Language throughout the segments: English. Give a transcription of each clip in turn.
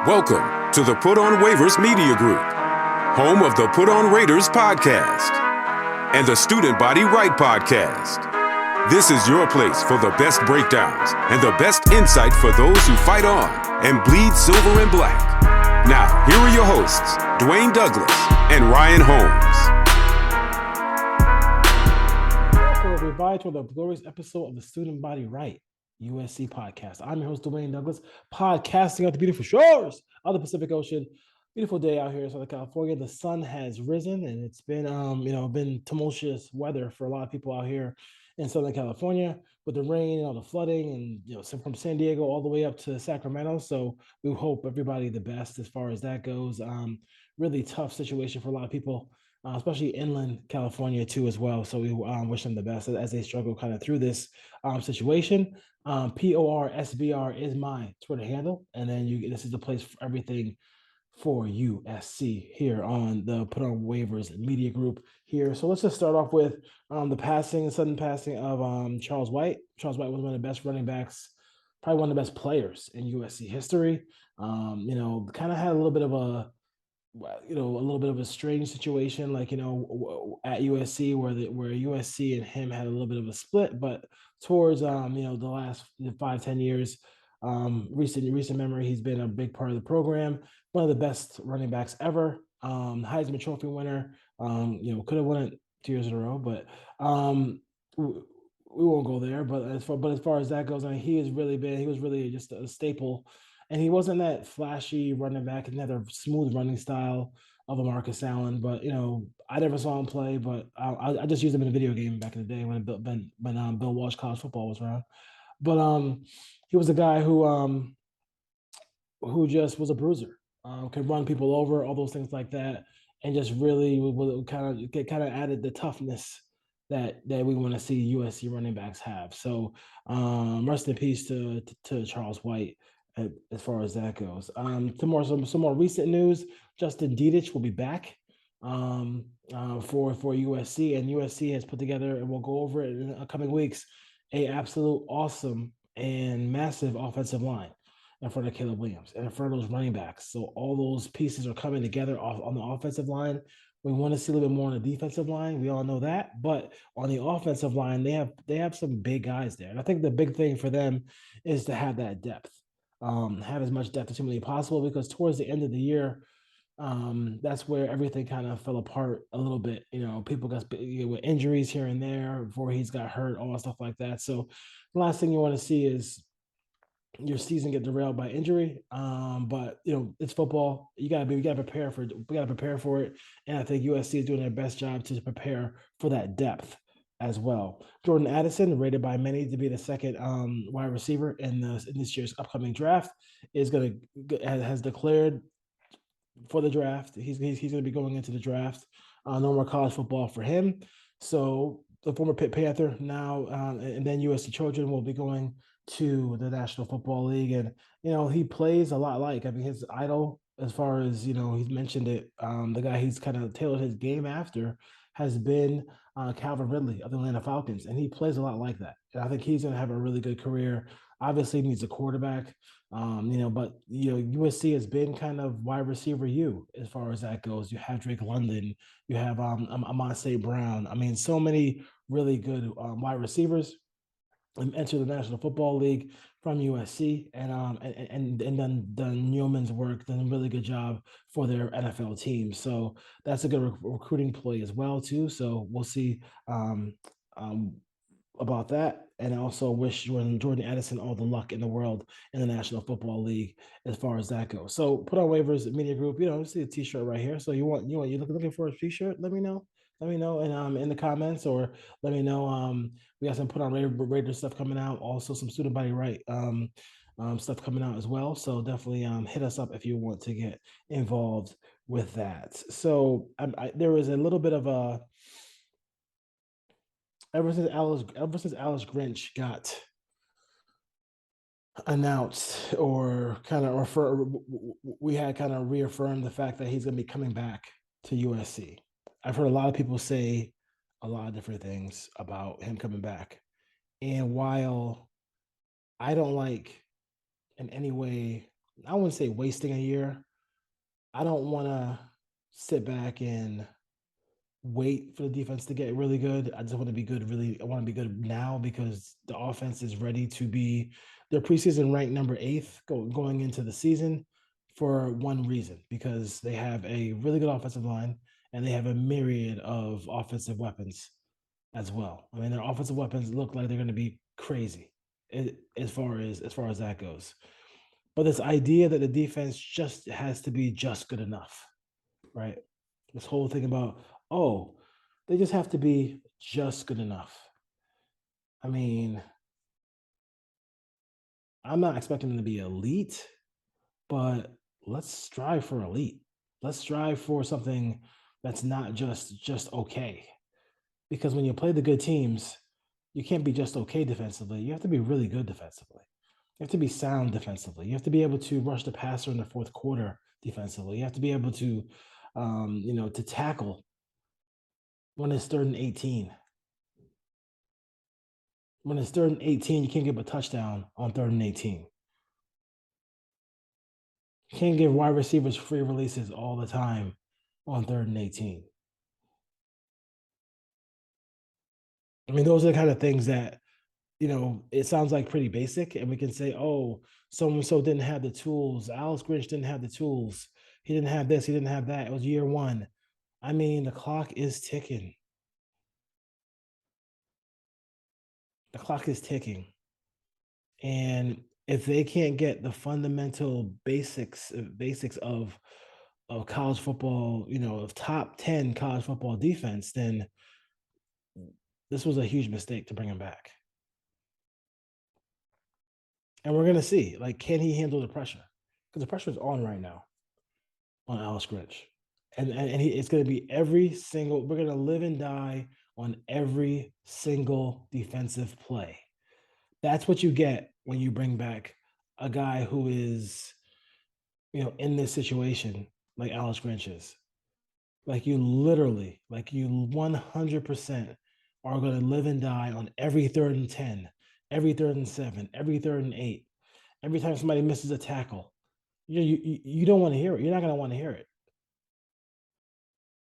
Welcome to the Put On Waivers Media Group, home of the Put On Raiders podcast and the Student Body Right podcast. This is your place for the best breakdowns and the best insight for those who fight on and bleed silver and black. Now, here are your hosts, Dwayne Douglas and Ryan Holmes. Welcome, everybody, to the glorious episode of the Student Body Right USC podcast. I'm your host, Dwayne Douglas, podcasting out the beautiful shores of the Pacific Ocean. Beautiful day out here in Southern California. The sun has risen, and it's been, been tumultuous weather for a lot of people out here in Southern California with the rain and all the flooding, and from San Diego all the way up to Sacramento. So we hope everybody the best as far as that goes. Really tough situation for a lot of people, especially inland California too as well. So we wish them the best as they struggle kind of through this situation. PORSBR is my Twitter handle, and then this is the place for everything for USC here on the Put On Waivers Media Group here. So let's just start off with the sudden passing of Charles White. Charles White was one of the best running backs, probably one of the best players in USC history. Kind of had a little bit of a strange situation, at USC where USC and him had a little bit of a split, but towards the last 5-10 years, recent memory, he's been a big part of the program, one of the best running backs ever, Heisman Trophy winner, could have won it 2 years in a row, but we won't go there. But as far as that goes, he was really just a staple. And he wasn't that flashy running back, and had a smooth running style of a Marcus Allen. But I never saw him play. But I just used him in a video game back in the day when Bill Walsh College Football was around. But he was a guy who just was a bruiser, could run people over, all those things like that, and just really kind of added the toughness that we want to see USC running backs have. So rest in peace to Charles White. As far as that goes, some more recent news. Justin Dedich will be back for USC, and USC has put together, and we'll go over it in the coming weeks, a absolute awesome and massive offensive line in front of Caleb Williams and in front of those running backs. So all those pieces are coming together on the offensive line. We want to see a little bit more on the defensive line. We all know that, but on the offensive line, they have some big guys there, and I think the big thing for them is to have that depth. Have as much depth as humanly possible, because towards the end of the year, that's where everything kind of fell apart a little bit. People got with injuries here and there. Voorhees got hurt, all that stuff like that. So the last thing you want to see is your season get derailed by injury. But it's football. We gotta prepare for it. And I think USC is doing their best job to prepare for that depth as well. Jordan Addison, rated by many to be the second wide receiver in this year's upcoming draft, has declared for the draft. He's going to be going into the draft. No more college football for him. So the former Pitt Panther now, and then USC Trojan, will be going to the National Football League, and he plays a lot like his idol, as far as he's mentioned it. The guy he's kind of tailored his game after has been Calvin Ridley of the Atlanta Falcons, and he plays a lot like that. And I think he's going to have a really good career. Obviously, he needs a quarterback, but USC has been kind of wide receiver as far as that goes. You have Drake London, you have Amon St. Brown. So many really good wide receivers enter the National Football League from USC, and then done yeoman's work, done a really good job for their NFL team. So that's a good recruiting play as well too. So we'll see about that. And I also wish Jordan Addison all the luck in the world in the National Football League as far as that goes. So Put On Waivers Media Group, see a t-shirt right here. So you're looking for a t-shirt? Let me know. And in the comments, or let me know. We got some Put On Raiders stuff coming out. Also some Student Body Right stuff coming out as well. So definitely hit us up if you want to get involved with that. So there was a little bit of a ever since Alice Grinch got announced, or we had kind of reaffirmed the fact that he's going to be coming back to USC. I've heard a lot of people say a lot of different things about him coming back. And while I don't like in any way I wouldn't say wasting a year. I don't want to sit back and wait for the defense to get really good. I just want to be good. Really, I want to be good now because the offense is ready to be their preseason ranked number 8th going into the season for one reason, because they have a really good offensive line and they have a myriad of offensive weapons as well. I mean, their offensive weapons look like they're going to be crazy as far as that goes. But this idea that the defense just has to be just good enough, right? This whole thing about, oh, they just have to be just good enough. I mean, I'm not expecting them to be elite, but let's strive for elite. Let's strive for something that's not just okay. Because when you play the good teams, you can't be just okay defensively. You have to be really good defensively. You have to be sound defensively. You have to be able to rush the passer in the fourth quarter defensively. You have to be able to, to tackle when it's 3rd and 18. When it's 3rd and 18, you can't give a touchdown on 3rd and 18. You can't give wide receivers free releases all the time on 3rd and 18. I mean, those are the kind of things that, it sounds like pretty basic, and we can say, oh, so and so didn't have the tools. Alex Grinch didn't have the tools. He didn't have this. He didn't have that. It was year one. I mean, the clock is ticking. The clock is ticking. And if they can't get the fundamental basics of college football, of top 10 college football defense, then this was a huge mistake to bring him back. And we're gonna see, like, can he handle the pressure? Because the pressure is on right now on Alex Grinch. And it's gonna be we're gonna live and die on every single defensive play. That's what you get when you bring back a guy who is, in this situation like Alex Grinch is. Like you 100% are going to live and die on every 3rd and 10, every 3rd and 7, every 3rd and 8. Every time somebody misses a tackle, you don't want to hear it. You're not going to want to hear it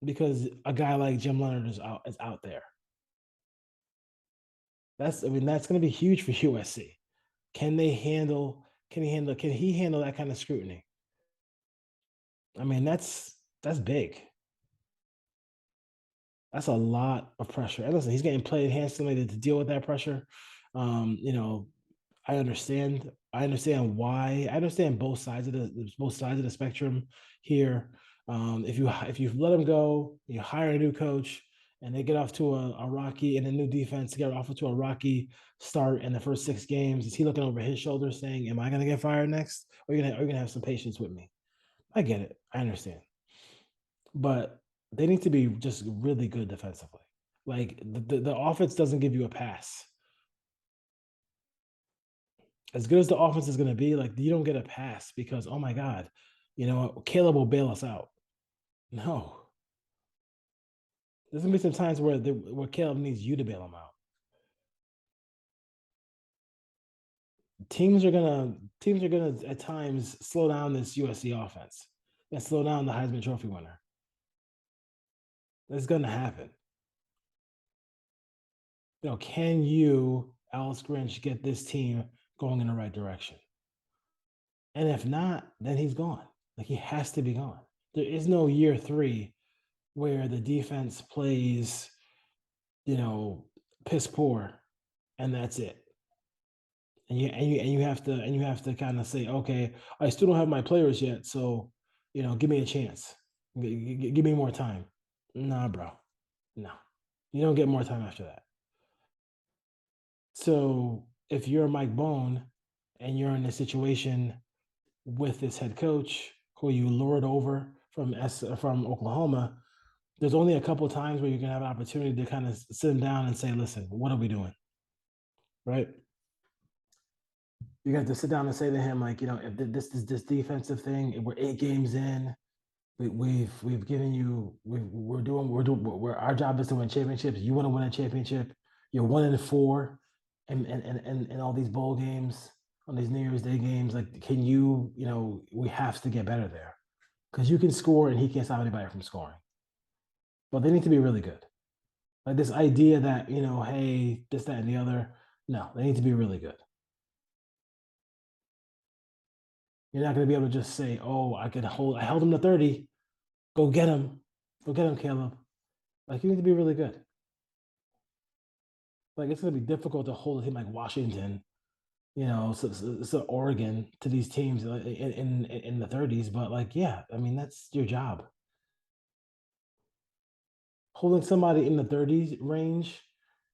because a guy like Jim Leonard is out there. That's going to be huge for USC. Can he handle that kind of scrutiny? I mean, that's big. That's a lot of pressure. And listen, he's getting played handsomely to deal with that pressure. I understand. I understand why. I understand both sides of the spectrum here. If you let him go, you hire a new coach, and they get off to a rocky and a new defense get off to a rocky start in the first 6 games. Is he looking over his shoulder saying, "Am I going to get fired next? Or are you going to have some patience with me?" I get it. I understand, but they need to be just really good defensively. Like the offense doesn't give you a pass. As good as the offense is going to be, like you don't get a pass because, oh my God, Caleb will bail us out. No, there's gonna be some times where Caleb needs you to bail him out. Teams are gonna at times slow down this USC offense and slow down the Heisman Trophy winner. That's gonna happen. Can you, Alex Grinch, get this team going in the right direction? And if not, then he's gone. Like he has to be gone. There is no year 3 where the defense plays, piss poor, and that's it. And you have to kind of say, okay, I still don't have my players yet, so give me a chance. Give me more time. Nah, bro. No. You don't get more time after that. So if you're Mike Bone and you're in a situation with this head coach who you lured over from Oklahoma, there's only a couple of times where you're gonna have an opportunity to kind of sit him down and say, "Listen, what are we doing?" Right? You have to sit down and say to him, like, if this defensive thing, we're 8 games in, we've given you, we're our job is to win championships. You want to win a championship. You're 1-4 and all these bowl games. on these New Year's Day games. Like, can you, we have to get better there because you can score and he can't stop anybody from scoring. But they need to be really good. Like this idea that, hey, this, that, and the other. No, they need to be really good. You're not going to be able to just say, oh, I held him to 30. Go get him. Go get him, Caleb. Like, you need to be really good. Like, it's going to be difficult to hold a team like Washington, so Oregon to these teams in the 30s. But, like, yeah, I mean, that's your job. Holding somebody in the 30s range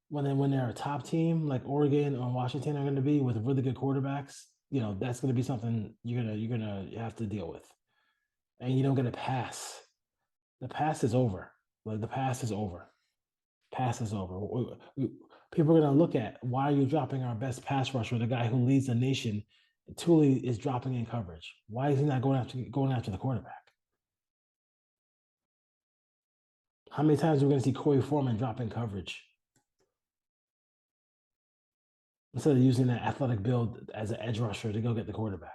when they're a top team like Oregon or Washington are going to be with really good quarterbacks, that's going to be something you're gonna have to deal with, and you don't get a pass. The pass is over. Like the pass is over. Pass is over. People are going to look at why are you dropping our best pass rusher, the guy who leads the nation. Tully is dropping in coverage. Why is he not going after the quarterback? How many times are we going to see Corey Foreman drop in coverage instead of using that athletic build as an edge rusher to go get the quarterback?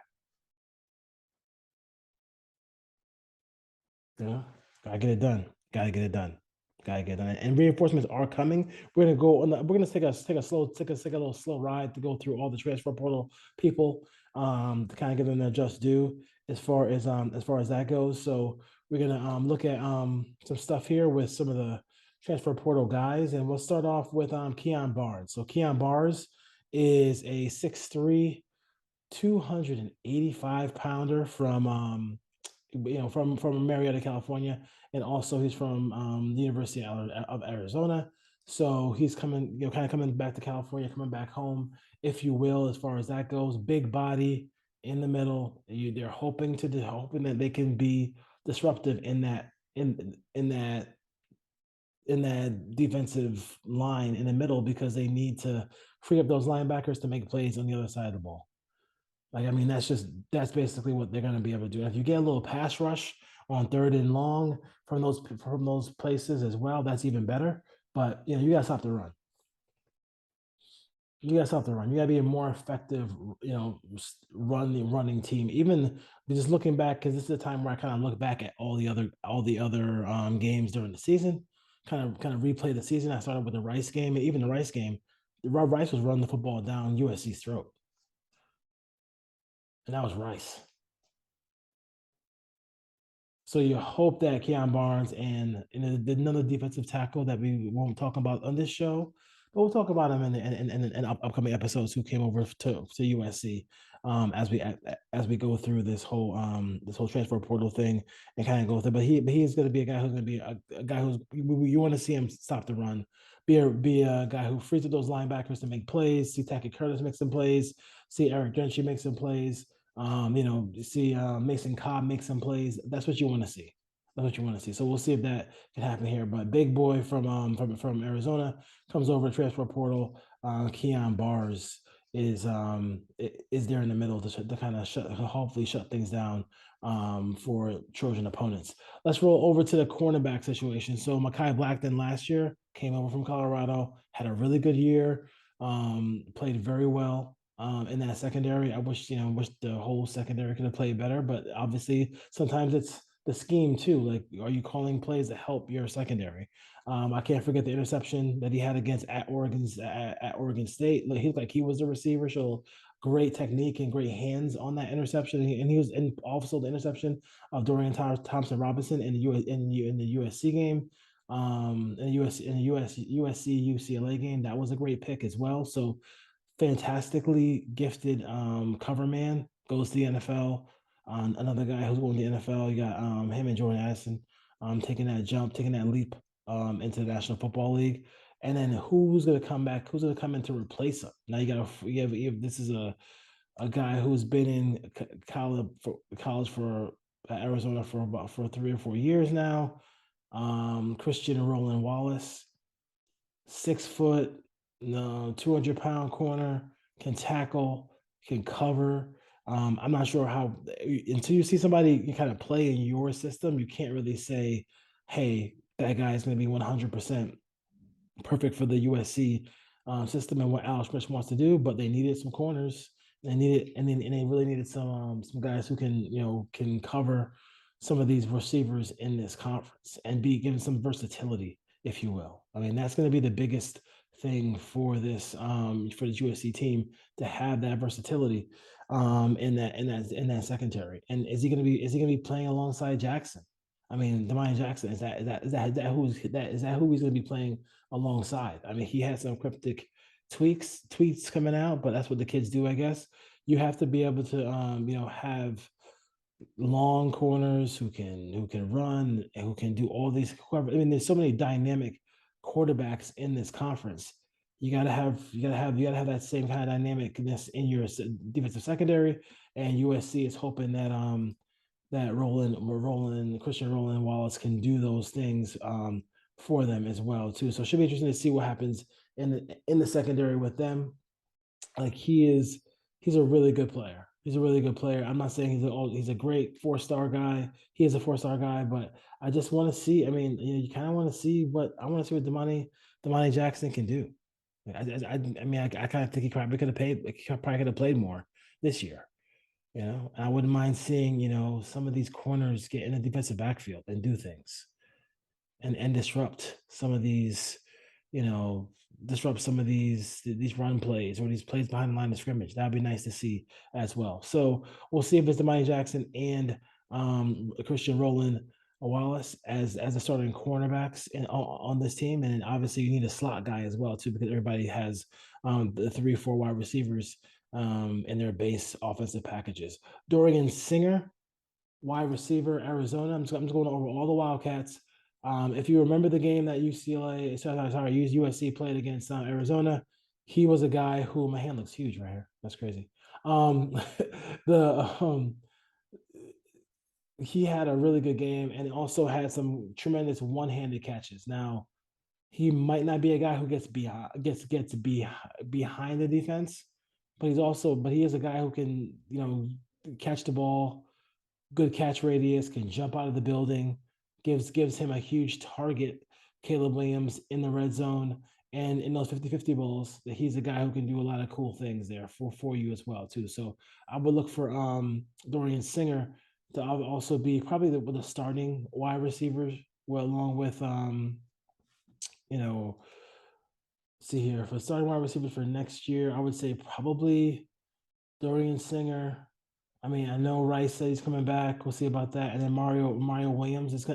Gotta get it done. Gotta get it done. Gotta get it done. And reinforcements are coming. We're gonna go on. We're gonna take a little slow ride to go through all the transfer portal people, to kind of give them their just due as far as that goes. So we're gonna look at some stuff here with some of the transfer portal guys, and we'll start off with Keon Barnes. So Keon Barnes is a 6'3", 285-pounder from Marietta, California, and also he's from the University of Arizona. So he's coming, kind of coming back to California, coming back home, if you will, as far as that goes. Big body in the middle. They're hoping that they can be disruptive in that defensive line in the middle because they need to free up those linebackers to make plays on the other side of the ball. Like, I mean, that's basically what they're going to be able to do. And if you get a little pass rush on 3rd and long from those places as well, that's even better. But you got to stop the run. You got to stop the run. You got to be a more effective, running team. Even just looking back, because this is a time where I kind of look back at all the other games during the season, kind of replay the season. I started with the Rice game, and even the Rice game, Rice was running the football down USC's throat. And that was Rice. So you hope that Keon Barnes and another defensive tackle that we won't talk about on this show, but we'll talk about him in upcoming episodes who came over to USC as we go through this whole transfer portal thing and kind of go through. But he's going to be a guy who's going to be a guy who's you want to see him stop the run, be a guy who frees up those linebackers to make plays. See Tackett Curtis make some plays. See Eric Grinch make some plays. See Mason Cobb make some plays. That's what you want to see. That's what you want to see. So we'll see if that can happen here. But big boy from Arizona comes over to transfer portal. Keon Barnes is there in the middle to kind of hopefully shut things down for Trojan opponents. Let's roll over to the cornerback situation. So Makai Black then last year came over from Colorado, had a really good year, played very well. In that secondary, I wish the whole secondary could have played better, but obviously sometimes it's the scheme too. Like, are you calling plays to help your secondary? I can't forget the interception that he had against at Oregon State. Like, he looked like he was the receiver. So great technique and great hands on that interception, and he was in also the interception of Dorian Thompson Robinson in the USC game. In the USC UCLA game, that was a great pick as well. So fantastically gifted cover man, goes to the NFL. Another guy who's going to the NFL, you got him and Jordan Addison taking that leap into the National Football League. And then who's going to come back? Who's going to come in to replace him? Now you have this is a guy who's been in college for Arizona for 3 or 4 years now. Christian Roland Wallace, 6 foot, 200-pound corner, can tackle, can cover. I'm not sure how, until you see somebody kind of play in your system, you can't really say, hey, that guy is going to be 100% perfect for the USC system and what Alex Smith wants to do, but they needed some corners. And they really needed some guys who can cover some of these receivers in this conference and be given some versatility, if you will. I mean, that's going to be the biggest thing for this for the USC team, to have that versatility in that secondary. And is he gonna be playing alongside Jackson? I mean, Demani Jackson, is that who he's going to be playing alongside? I mean, he had some cryptic tweets coming out, but that's what the kids do, I guess. You have to be able to have long corners who can run and who can do all these. I mean, there's so many dynamic quarterbacks in this conference. You gotta have that same kind of dynamicness in your defensive secondary. And USC is hoping that Christian Roland Wallace can do those things for them as well too. So it should be interesting to see what happens in the secondary with them. Like he's a really good player. He's a really good player. I'm not saying he's a great 4-star guy. He is a 4-star guy, but I just want to see. I mean, you kind of want to see what Demani Jackson can do. I mean, I kind of think he probably could have played more this year. And I wouldn't mind seeing some of these corners get in the defensive backfield and do things and disrupt some of these, you know, these run plays or these plays behind the line of scrimmage. That'd be nice to see as well. So we'll see if it's Demani Jackson and Christian Roland Wallace as the starting cornerbacks on this team. And obviously you need a slot guy as well too, because everybody has the 3-4 wide receivers in their base offensive packages. Dorian Singer, wide receiver, Arizona. I'm just going over all the Wildcats. If you remember the game that USC played against Arizona, he was a guy who, my hand looks huge right here. That's crazy. The he had a really good game and also had some tremendous one-handed catches. Now, he might not be a guy who gets behind the defense, but he is a guy who can catch the ball, good catch radius, can jump out of the building, gives him a huge target. Caleb Williams in the red zone and in those 50-50 balls, that he's a guy who can do a lot of cool things there for you as well too. So I would look for Dorian Singer to also be probably the starting wide receivers, well, along with see here, for starting wide receivers for next year, I would say probably Dorian Singer. I mean, I know Rice said he's coming back. We'll see about that. And then Mario Williams,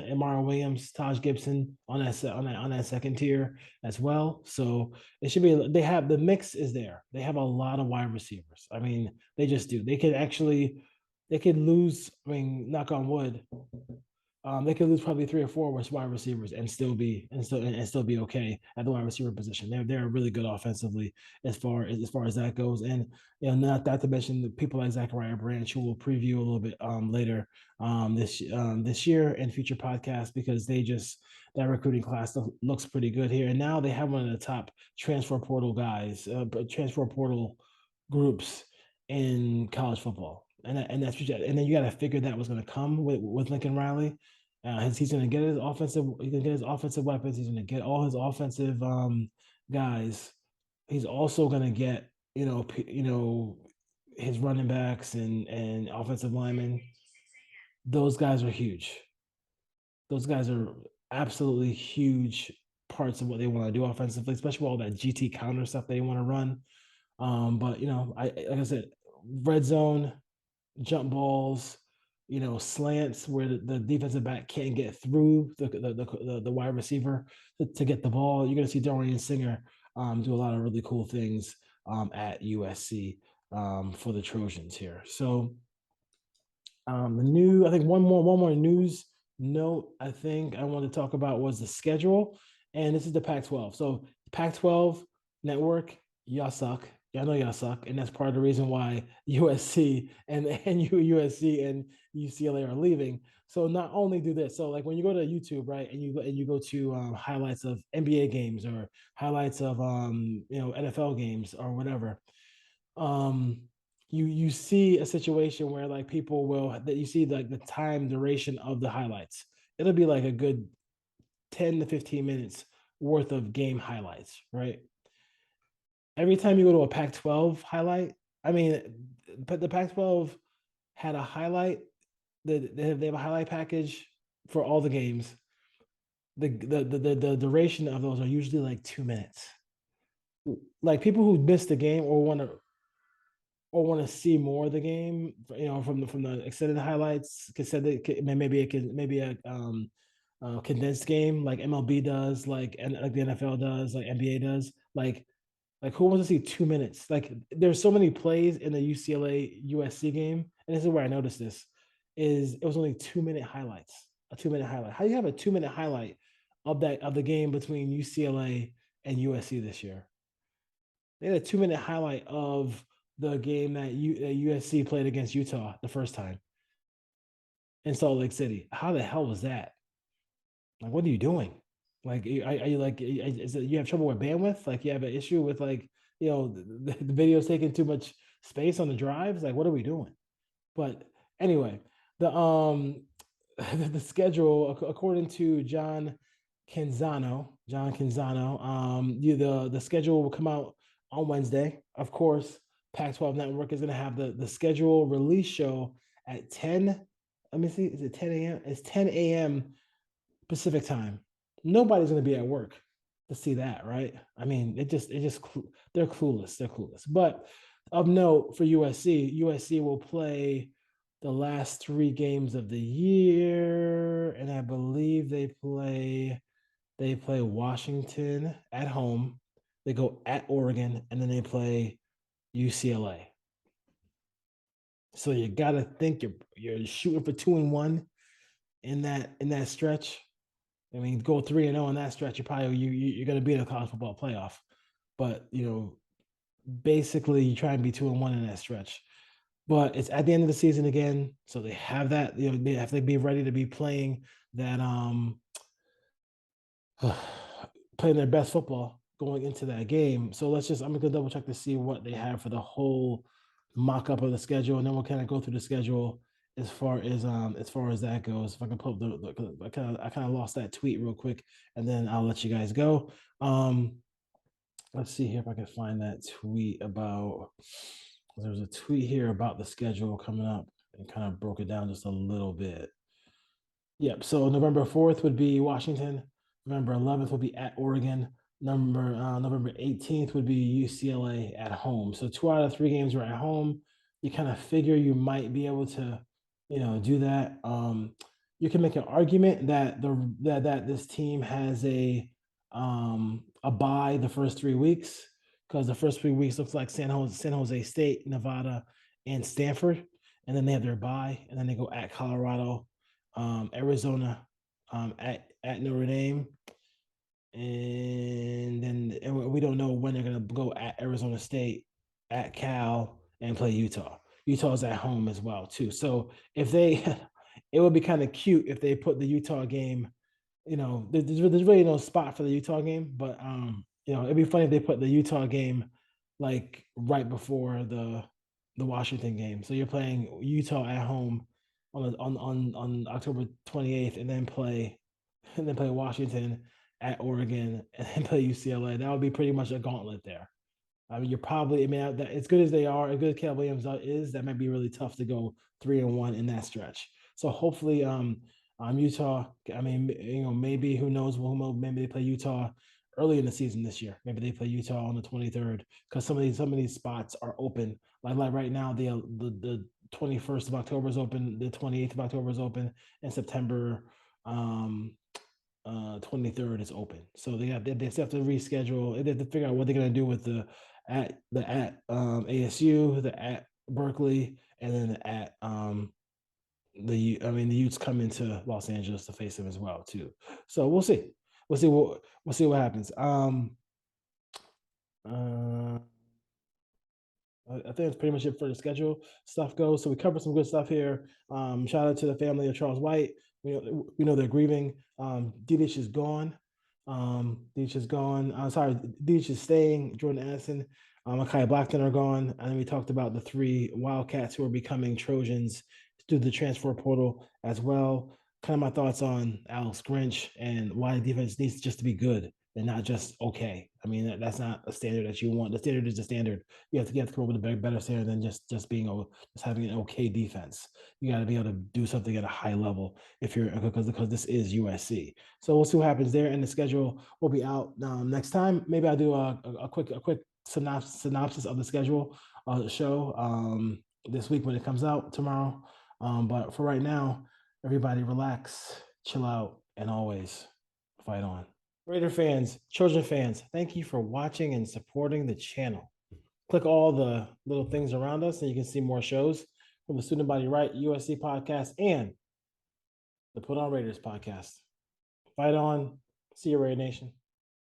Taj Gibson on that second tier as well. So it should be. The mix is there. They have a lot of wide receivers. I mean, they just do. They could lose. I mean, knock on wood. They could lose probably 3 or 4 wide receivers and still be okay at the wide receiver position. They're really good offensively as far as that goes. And not that to mention the people like Zachariah Branch, who we'll preview a little bit later this year in future podcasts, because that recruiting class looks pretty good here. And now they have one of the top transfer portal groups in college football. And then you got to figure that was going to come with Lincoln Riley. He's going to get his offensive. He's going to get his offensive weapons. He's going to get all his offensive guys. He's also going to get his running backs and offensive linemen. Those guys are huge. Those guys are absolutely huge parts of what they want to do offensively, especially all that GT counter stuff they want to run. But like I said, red zone, jump balls, slants where the defensive back can't get through the wide receiver to get the ball. You're going to see Dorian Singer do a lot of really cool things at USC for the Trojans here. So I think one more news note I think I want to talk about was the schedule, and this is the Pac-12. So Pac-12 network, y'all suck. I know y'all suck, and that's part of the reason why USC and USC and UCLA are leaving. So not only do this, so like when you go to YouTube, right, and you go to highlights of NBA games or highlights of NFL games or whatever, you see a situation where like you see like the time duration of the highlights. It'll be like a good 10 to 15 minutes worth of game highlights, right? Every time you go to a Pac-12 highlight, I mean, but the Pac-12 had a highlight. They have a highlight package for all the games. The duration of those are usually like 2 minutes. Like people who missed the game or want to see more of the game, from the extended highlights, maybe it can maybe a condensed game like MLB does, like the NFL does, like NBA does, like who wants to see 2 minutes? Like there's so many plays in the UCLA USC game, and this is where I noticed this, is it was only 2 minute highlights, a 2 minute highlight. How do you have a 2 minute highlight of the game between UCLA and USC this year? They had a 2 minute highlight of the game that USC played against Utah the first time in Salt Lake City. How the hell was that? Like, what are you doing? Like, are you like, is it, you have trouble with bandwidth? Like, you have an issue with the video's taking too much space on the drives? Like, what are we doing? But anyway, the the schedule according to John Canzano, the schedule will come out on Wednesday. Of course, Pac-12 Network is going to have the schedule release show at 10. Let me see. Is it 10 a.m.? It's 10 a.m. Pacific time. Nobody's going to be at work to see that, right? I mean, they're clueless. They're clueless. But of note for USC will play the last 3 games of the year, and I believe they play Washington at home. They go at Oregon, and then they play UCLA. So you got to think you're shooting for 2-1 in that stretch. I mean, go 3-0 in that stretch. You're going to be in a college football playoff, but basically you try and be 2-1 in that stretch. But it's at the end of the season again, so they have that. They have to be ready to be playing that playing their best football going into that game. So I'm gonna double check to see what they have for the whole mock up of the schedule, and then we'll kind of go through the schedule as far as that goes. If I can pull up I kind of lost that tweet real quick, and then I'll let you guys go. Let's see here if I can find that tweet about. There's a tweet here about the schedule coming up and kind of broke it down just a little bit. Yep. So November 4th would be Washington. November 11th would be at Oregon. November 18th would be UCLA at home. So 2 out of 3 games are at home. You kind of figure you might be able to, do that. You can make an argument that that this team has a bye the first 3 weeks, because the first 3 weeks looks like San Jose State, Nevada, and Stanford, and then they have their bye, and then they go at Colorado, Arizona, at Notre Dame, and we don't know when they're going to go at Arizona State, at Cal, and play Utah. Utah's at home as well too. So if they, it would be kind of cute if they put the Utah game. There's really no spot for the Utah game, but it'd be funny if they put the Utah game like right before the Washington game. So you're playing Utah at home on October 28th, and then play Washington at Oregon, and then play UCLA. That would be pretty much a gauntlet there. I mean, as good as they are, as good as Caleb Williams is, that might be really tough to go 3-1 in that stretch. So hopefully, Utah. I mean, maybe who knows? Maybe they play Utah early in the season this year. Maybe they play Utah on the 23rd, because some of these spots are open. Like right now, the 21st of October is open, the 28th of October is open, and September 23rd is open. So they have to reschedule. They have to figure out what they're going to do with the at ASU, the at Berkeley, and then at the Utes come into Los Angeles to face them as well too. So we'll see. We'll see what happens. I think that's pretty much it for the schedule stuff goes. So we covered some good stuff here. Shout out to the family of Charles White. We know they're grieving. Dedich is gone. Dedich is gone. Dedich is staying. Jordan Addison, Makai Black are gone. And then we talked about the 3 Wildcats who are becoming Trojans through the transfer portal as well. Kind of my thoughts on Alex Grinch and why the defense needs just to be good. and not just okay. I mean, that's not a standard that you want. The standard is the standard. You have to come up with a better standard than just being just having an okay defense. You got to be able to do something at a high level if you're because this is USC. So we'll see what happens there, and the schedule will be out next time. Maybe I'll do a quick synopsis of the schedule the show this week when it comes out tomorrow. But for right now, everybody relax, chill out, and always fight on. Raider fans, Trojan fans, thank you for watching and supporting the channel. Click all the little things around us and you can see more shows from the Student Body Right USC podcast and the Put On Raiders podcast. Fight on. See you, Raider Nation.